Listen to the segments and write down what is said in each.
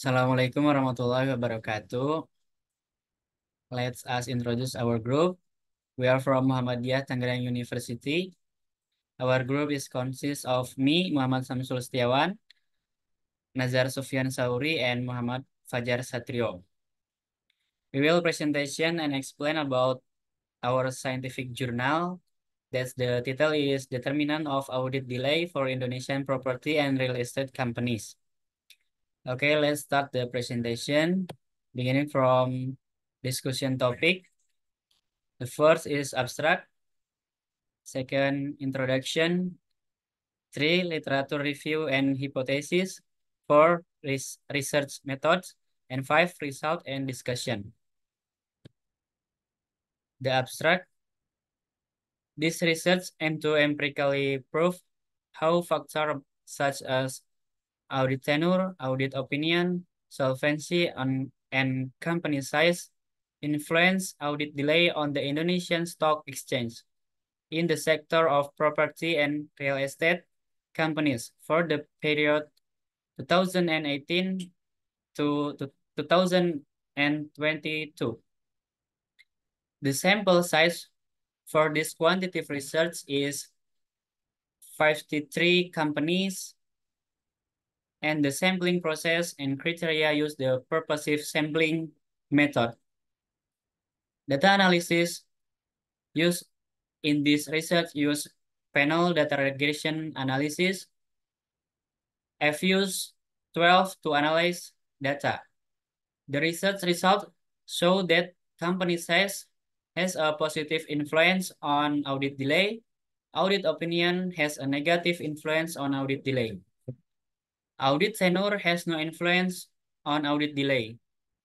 Assalamualaikum warahmatullahi wabarakatuh. Let us introduce our group. We are from Muhammadiyah Tangerang University. Our group is consists of me, Muhammad Samsul Setiawan, Nazar Sufyan Sauri, and Muhammad Fajar Satrio. We will presentation and explain about our scientific journal. That's the title is Determinant of Audit Delay for Indonesian Property and Real Estate Companies. Okay, let's start the presentation. Beginning from discussion topic. The first is abstract. Second, introduction. Three, literature review and hypothesis. Four, research methods. And five, result and discussion. The abstract. This research aims to empirically prove how factors such as audit tenure, audit opinion, solvency, and company size influence audit delay on the Indonesian Stock Exchange in the sector of property and real estate companies for the period 2018 to 2022. The sample size for this quantitative research is 53 companies, and the sampling process and criteria use the purposive sampling method. Data analysis used in this research use panel data regression analysis, FUSE 12 to analyze data. The research result show that company size has a positive influence on audit delay. Audit opinion has a negative influence on audit delay. Audit tenure has no influence on audit delay,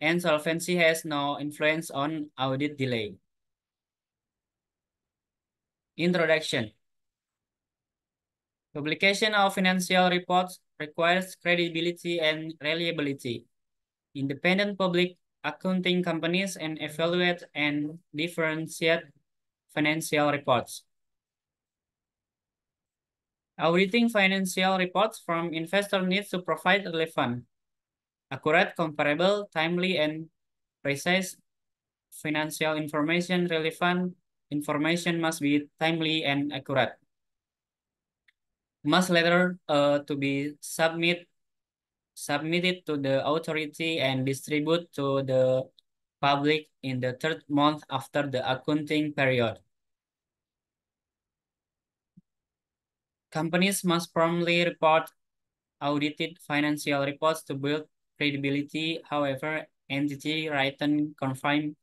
and solvency has no influence on audit delay. Introduction. Publication of financial reports requires credibility and reliability. Independent public accounting companies and evaluate and differentiate financial reports. Auditing financial reports from investor needs to provide relevant, accurate, comparable, timely, and precise financial information. Relevant information must be timely and accurate. Must later to be submitted to the authority and distributed to the public in the third month after the accounting period. Companies must promptly report audited financial reports to build credibility. However, entity written confirmed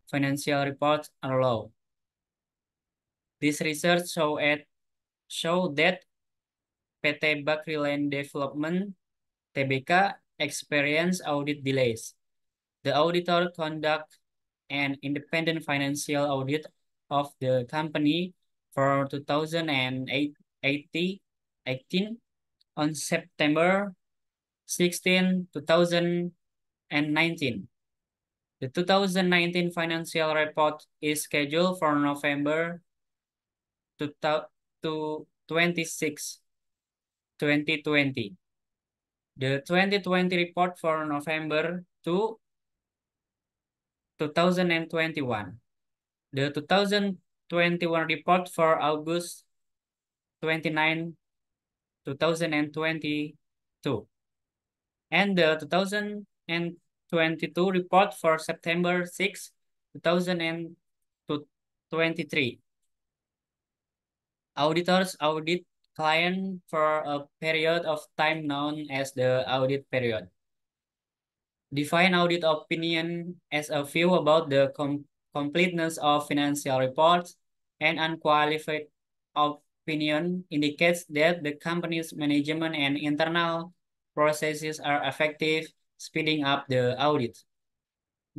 financial reports are low. This research show that PT Bakri Land Development (TBK) experience audit delays. The auditor conduct an independent financial audit of the company for 2018 on September 16, 2019. The 2019 financial report is scheduled for November 26, 2020. The 2020 report for November 2021. The 2021 report for August 29, 2022. And the 2022 report for September 6, 2023. Auditors audit client for a period of time known as the audit period. Define audit opinion as a view about the completeness of financial reports, and unqualified opinion indicates that the company's management and internal processes are effective, speeding up the audit.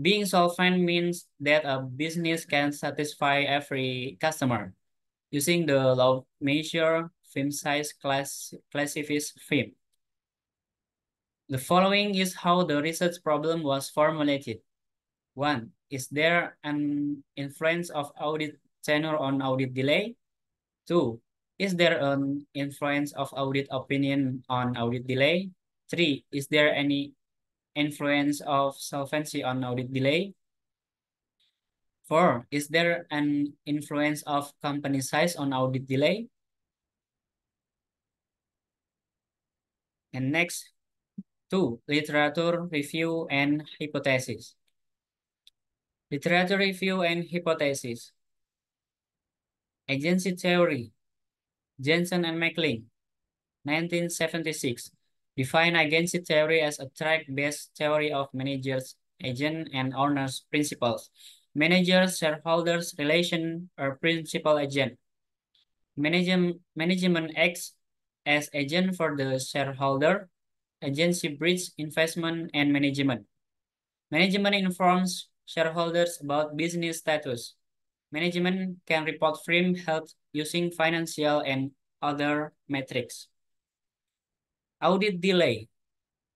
Being solvent means that a business can satisfy every customer using the law measure firm size classifies firm. The following is how the research problem was formulated. 1. Is there an influence of audit tenure on audit delay? 2. Is there an influence of audit opinion on audit delay? 3. Is there any influence of solvency on audit delay? 4, is there an influence of company size on audit delay? And next, 2, literature review and hypothesis. Literature review and hypothesis. Agency theory, Jensen and McLean, 1976. Define agency theory as a track-based theory of managers, agent, and owners principles. Managers, shareholders, relation, or principal agent. Management acts as agent for the shareholder. Agency bridge investment and management. Management informs shareholders about business status. Management can report firm health using financial and other metrics. Audit delay.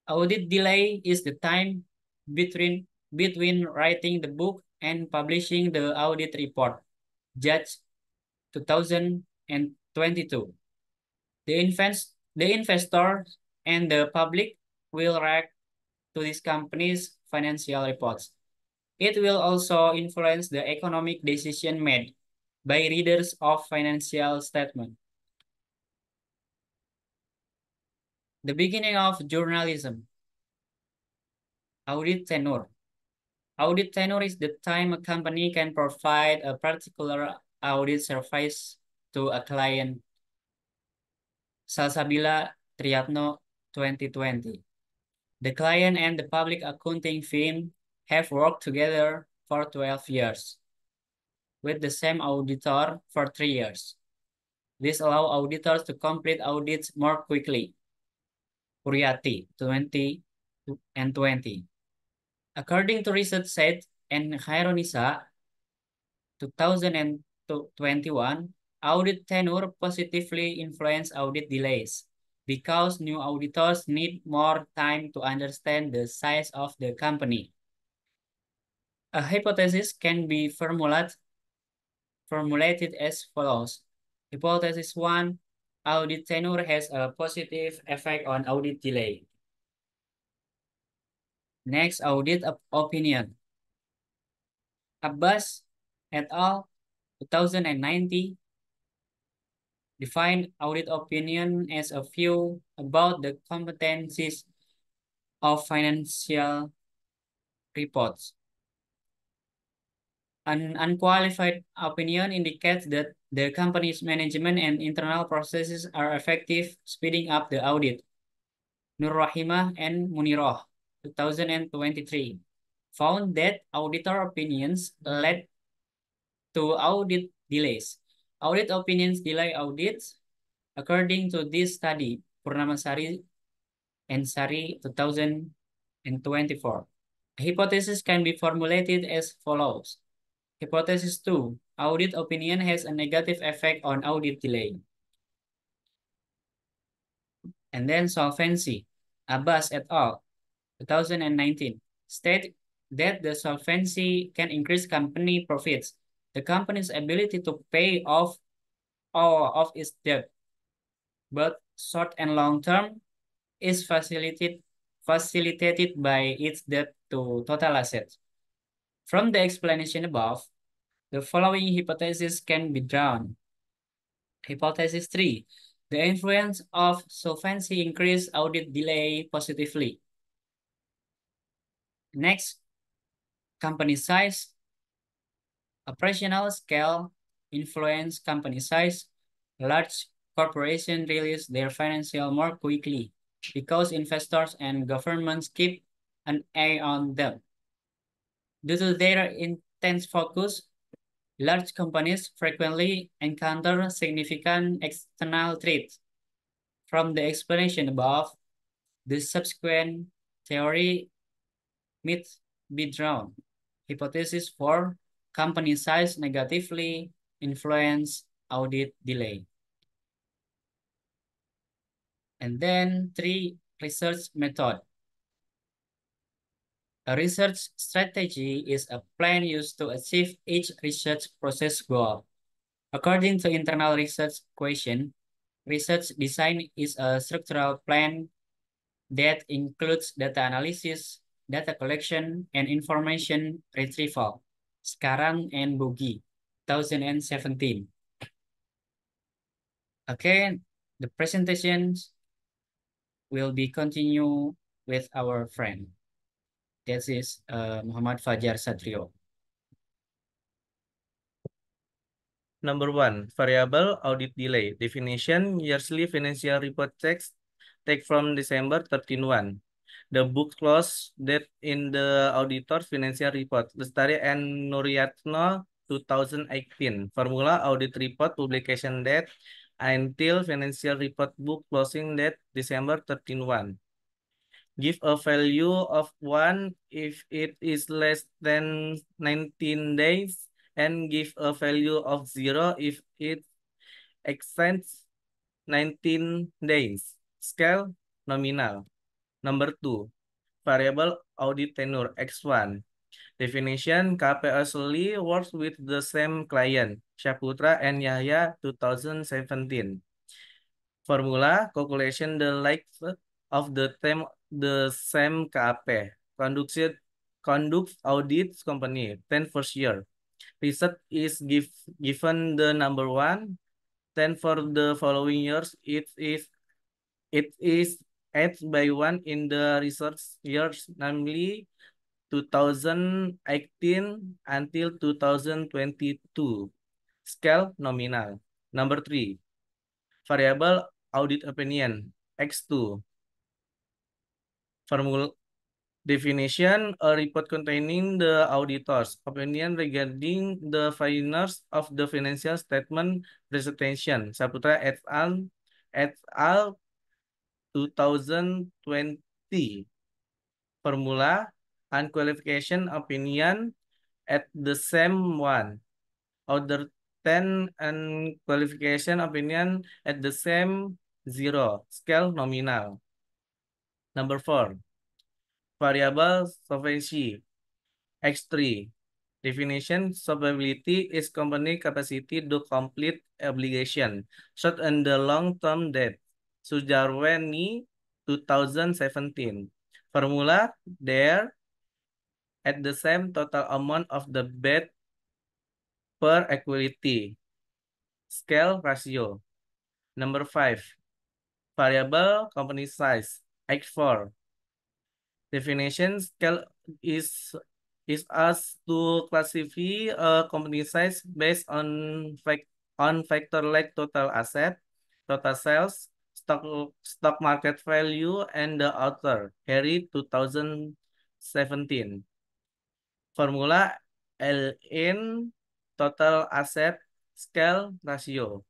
Audit delay is the time between writing the book and publishing the audit report. Judge 2022. The investor and the public will react to this company's financial reports. It will also influence the economic decision made by readers of financial statement. The beginning of journalism. Audit tenure. Audit tenure is the time a company can provide a particular audit service to a client. Salsabila Triatno 2020. The client and the public accounting firm have worked together for 12 years with the same auditor for 3 years. This allows auditors to complete audits more quickly. Puriati 20 and 20. According to research set and Khaironisa 2021, audit tenure positively influence audit delays because new auditors need more time to understand the size of the company. A hypothesis can be formulated as follows. Hypothesis 1, audit tenure has a positive effect on audit delay. Next, audit opinion. Abbas et al. 2090 define audit opinion as a view about the competencies of financial reports. An unqualified opinion indicates that the company's management and internal processes are effective, speeding up the audit. Nur Rahimah and Muniroh, 2023, found that auditor opinions led to audit delays. Audit opinions delay audits. According to this study, Purnamasari and Sari 2024. A hypothesis can be formulated as follows. Hypothesis 2, audit opinion has a negative effect on audit delay. And then solvency. Abbas et al. 2019 state that the solvency can increase company profits, the company's ability to pay off all of its debt, but short and long term is facilitated by its debt to total assets. From the explanation above, the following hypothesis can be drawn. Hypothesis 3, the influence of solvency increase audit delay positively. Next, company size. Operational scale influence company size. Large corporations release their financial more quickly because investors and governments keep an eye on them. Due to their intense focus, large companies frequently encounter significant external threats. From the explanation above, the subsequent theory might be drawn. Hypothesis 4, company size negatively influence audit delay. And then 3, research method. A research strategy is a plan used to achieve each research process goal. According to internal research question, research design is a structural plan that includes data analysis, Data Collection and Information Retrieval, Sekarang and Bogi, 2017. Okay, the presentations will be continue with our friend. This is Muhammad Fajar Satrio. Number one, variable audit delay. Definition, yearly financial report checks take from December 13/1. The book close date in the auditor's financial report. Lestari and Nuryatno 2018. Formula audit report publication date until financial report book closing date December 13/1. Give a value of 1 if it is less than 19 days and give a value of 0 if it exceeds 19 days. Scale nominal. Number 2, variable audit tenure X1. Definition, KPI works with the same client, Syaputra and Yahya 2017. Formula, calculation the likes of the same KAP. Conduct audits company 10 first year. Research is given the number one. Then for the following years, it is adds by one in the research years, namely 2018 until 2022. Scale nominal. Number three, variable audit opinion X2. Formula definition, a report containing the auditor's opinion regarding the fairness of the financial statement presentation. Saputra et al. 2020. Formula and qualification opinion at the same one. Other 10 and qualification opinion at the same 0. Scale nominal. Number 4. Variable solvency X3. Definition, solvability is company capacity to complete obligation, short and the long-term debt. Sujarweni 2017. Formula, there at the same total amount of the debt per equity. Scale ratio. Number 5. Variable company size. X4. Definition, scale is is us to classify a company size based on factor like total asset, total sales, stock market value, and the author Harry 2017. Formula LN total asset scale ratio.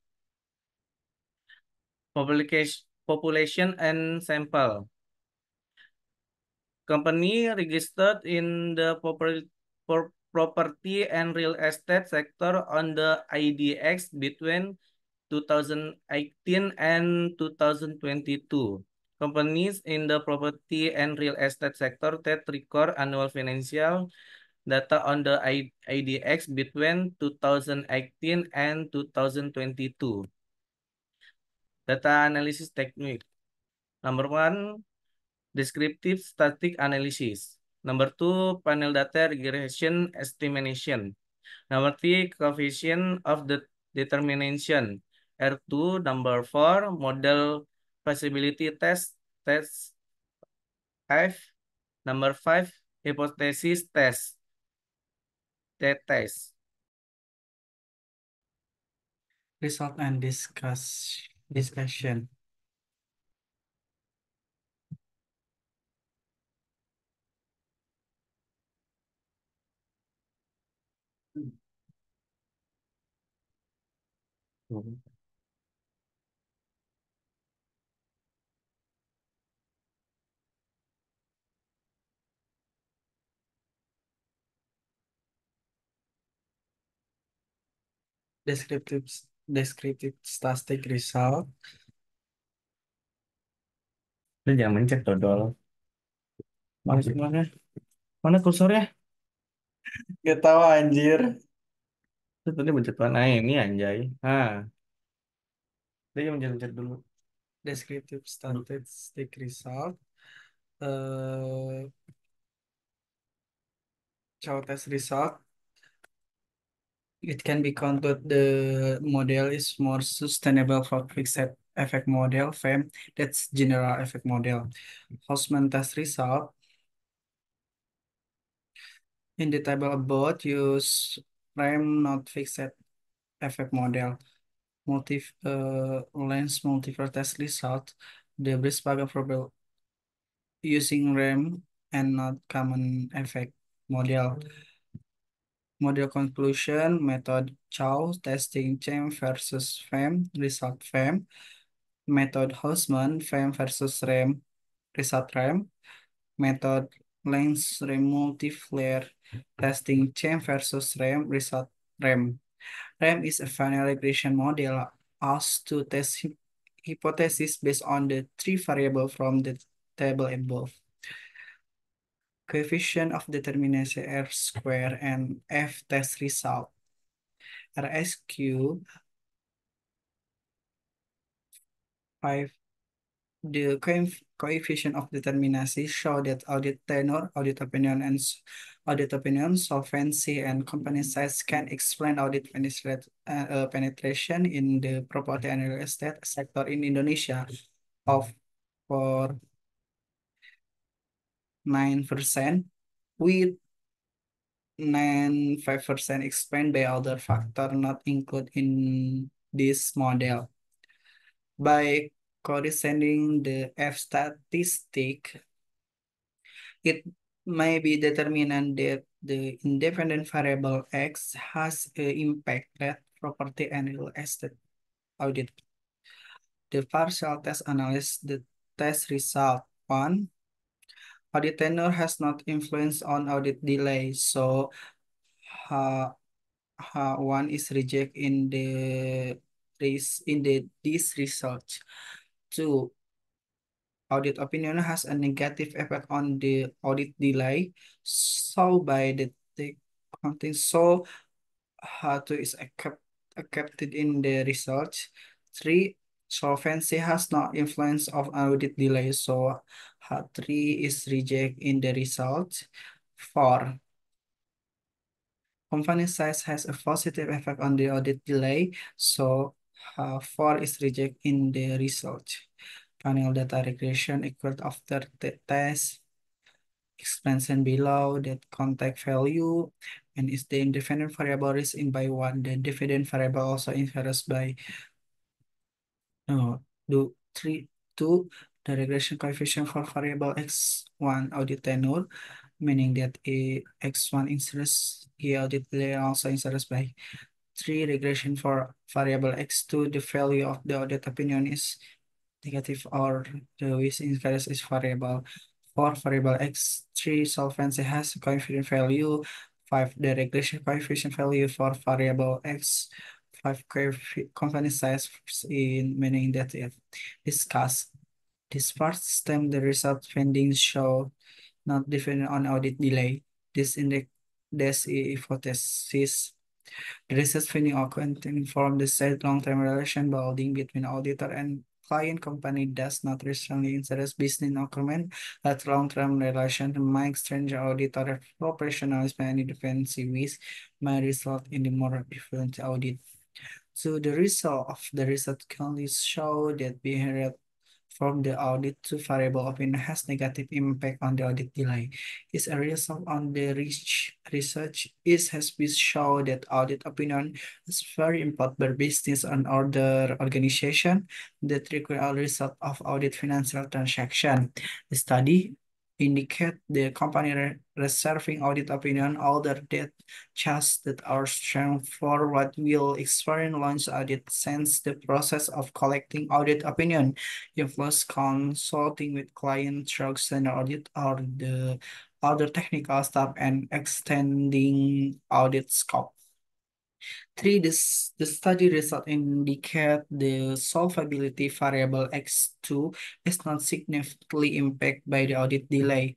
Population and sample. Company registered in the property and real estate sector on the IDX between 2018 and 2022. Companies in the property and real estate sector that record annual financial data on the IDX between 2018 and 2022. Data analysis technique. Number one, descriptive static analysis. Number two, panel data regression estimation. Number three, coefficient of the determination. R2, number four, model feasibility test. Test 5. Number five, hypothesis test. Test. Result and discussion. Descriptive statistic result. Lu jangan mencet dodol. Mana sih mana? Mana kursornya? Gak tahu anjir. Itu tadi mencet mana ini anjay. Nah, dia mencet-mencet dulu. Descriptive statistic result. Uh, Chow test result, it can be concluded the model is more sustainable for fixed effect model, FEM, that's general effect model. Houseman test result, in the table above, use RAM not fixed effect model. Lens multiple test result, the Brisbane probable using RAM and not common effect model. Model conclusion, method Chow, testing CHAM versus FEM, result FEM. Method Houseman, FEM versus RAM, result RAM. Method Lens RAM multi-flare, testing CHAM versus RAM, result RAM. RAM is a final regression model asked to test hypothesis based on the three variables from the table above. Coefficient of determinacy R square and F test result. RSQ 5. The coefficient of determinacy show that audit tenure, audit opinion, and audit opinion, solvency, and company size can explain audit penetration in the property and real estate sector in Indonesia of for 9%, with 95% explained by other factor not included in this model. By corresponding the F statistic, it may be determined that the independent variable X has an impact at property and real estate audit. The partial test analysis, the test result. One, audit tenure has not influence on audit delay, so uh, one is reject in the this research. Two, audit opinion has a negative effect on the audit delay. So by the counting, so how to is kept in the research. Three, solvency has no influence of audit delay. So three is reject in the result. Four, company size has a positive effect on the audit delay. So four is reject in the result. Final data regression equal after the test expansion below that contact value, and is the independent variable is in by one, the dependent variable also increased by no do three two, the regression coefficient for variable x1 audit tenure, meaning that a x1 interest a audit delay also increased by three, regression for variable x2, the value of the audit opinion is negative or the with interest is variable. For variable x3, solvency has a coefficient value 5, the regression coefficient value for variable x 5, company size in meaning that if discussed. This part stem the result findings show not dependent on audit delay. This index this hypothesis, the research finding occurred to inform the said long-term relation building between auditor and client company does not recently interest business document that long-term relation might stranger auditor professionals many defensive ways may result in the more efficient audit. So the result of the research can show that behavior from the audit to variable opinion has negative impact on the audit delay. Is a result on the research is has been shown that audit opinion is very important for business and other organization that require a result of audit financial transaction. The study indicate the company reserving audit opinion older that just that are strong for what will experience launch audit since the process of collecting audit opinion influence consulting with client drugs and audit or the other technical staff and extending audit scope. Three, the study result indicate the solvability variable X2 is not significantly impacted by the audit delay.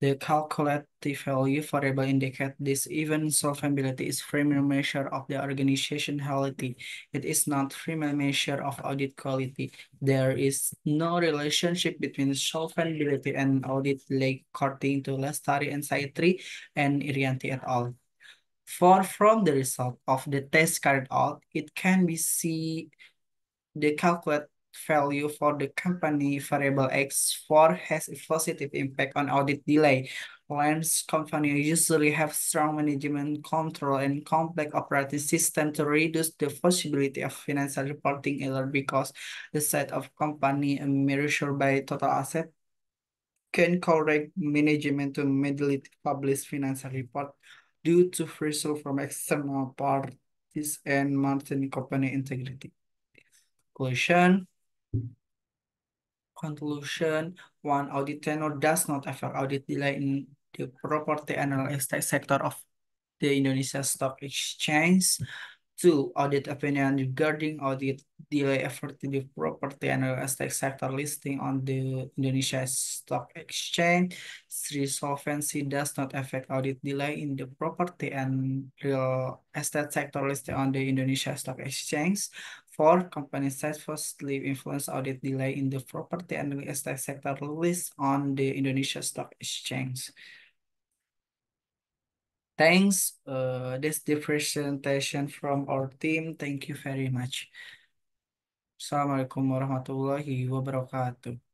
The calculated value variable indicate this even solvability is primary measure of the organization healthy. It is not primary measure of audit quality. There is no relationship between solvability and audit delay according to Lestari and Saitri and Irianti et al. For from the result of the test carried out, it can be seen the calculate value for the company variable X4 has a positive impact on audit delay. Lens companies usually have strong management control and complex operating system to reduce the possibility of financial reporting error because the size of company measured by total asset can correct management to immediately publish financial report due to result from external parties and maintaining company integrity. Conclusion. Conclusion, one, audit tenure does not affect audit delay in the property and real estate sector of the Indonesia Stock Exchange. Two, audit opinion regarding audit delay affecting the property and real estate sector listing on the Indonesia Stock Exchange. Three, solvency does not affect audit delay in the property and real estate sector listed on the Indonesia Stock Exchange. Four, companies successfully influence audit delay in the property and real estate sector list on the Indonesia Stock Exchange. Thanks. That's the presentation from our team. Thank you very much. Assalamualaikum warahmatullahi wabarakatuh.